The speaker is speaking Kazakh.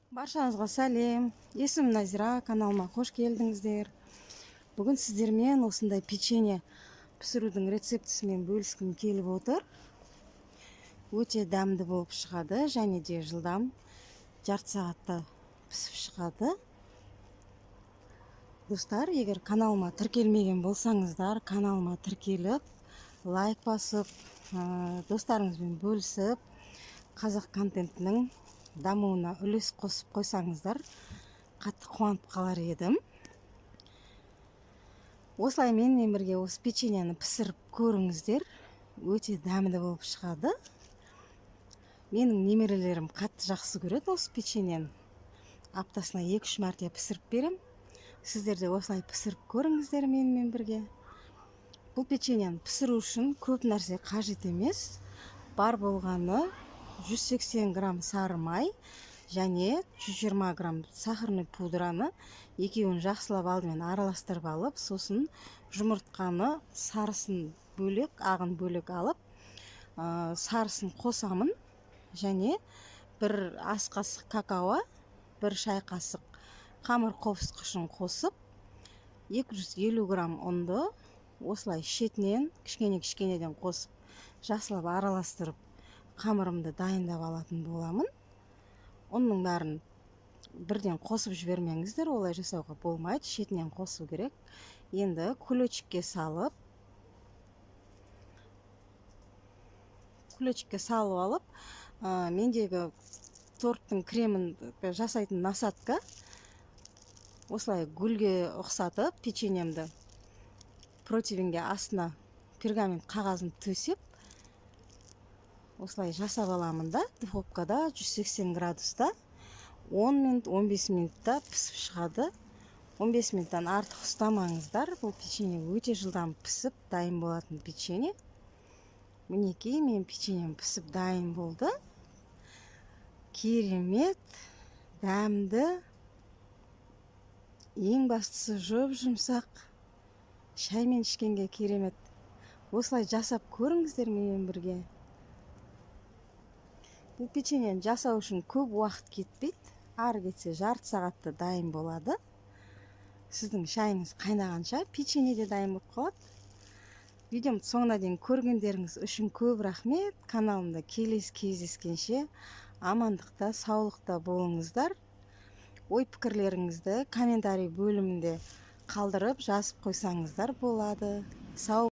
Баршаңызға сәлем. Есімім Назира, каналыма қош келдіңіздер. Бүгін сіздермен осындай печенье пісірудің рецептісімен бөліскім келіп отыр. Өте дәмді болып шығады, және де жылдам, жарты сағатта пісіп шығады. Достар, егер каналыма тіркелмеген болсаңыздар, каналыма тіркеліп, лайк басып, достарыңызбен бөлісіп, қазақ контентінің дамуына үлес қосып қойсаңыздар, қатты қуанып қалар едім. Осылай менімен бірге осы печеньені пісіріп көріңіздер. Өте дәмді болып шығады. Менің немерелерім қатты жақсы көреді осы печеньені. Аптасына 2-3 мәрте пісіріп берем. Сіздер де осылай пісіріп көріңіздер менімен бірге. Бұл печеньені пісіру үшін көп нәрсе қажет емес. Бар болғаны 180 грамм сары май және 120 грамм сахарный пудраны екеуін жақсылап алдымен араластырып алып, сосын жұмыртқаны сарысын бөлек, ағын бөлек алып, сарысын қосамын және бір ас қасық какао, бір шай қасық қамыр қопсытқышын қосып, 250 грамм ұнды осылай шетінен кішкенеден қосып, жақсылап араластырып қамырымды дайындап алатын боламын. Оның бәрін бірден қосып жібермеңіздер, олай жасауға болмайды, шетінен қосу керек. Енді кулечикке салып алып, мендегі торттың кремін жасайтын насадка осылай гүлге ұқсатып, печеньемді противеньге астына пергамент қағазын төсеп, осылай жасап аламын да, духовкада 180 градуста 10 минут, 15 минутта пісіп шығады. 15 минуттан артық ұстамаңыздар. Бұл печенье өте жылдам пісіп, дайын болатын печенье. Мінекей, мен печеньем пісіп дайын болды. Керемет, дәмді, ең бастысы жұп-жұмсақ, шаймен ішкенге керемет. Осылай жасап көріңіздер менімен бірге. Бұл печеньені жасау үшін көп уақыт кетпейді. Ары кетсе жарты сағатта дайын болады. Сіздің шайыңыз қайнағанша печенье де дайын болып қалады. Видеомды соңына дейін көргендеріңіз үшін көп рахмет. Каналымда келесі кездескенше амандықта, саулықта болыңыздар. Ой пікірлеріңізді комментарий бөлімінде қалдырып жазып қойсаңыздар болады. Сау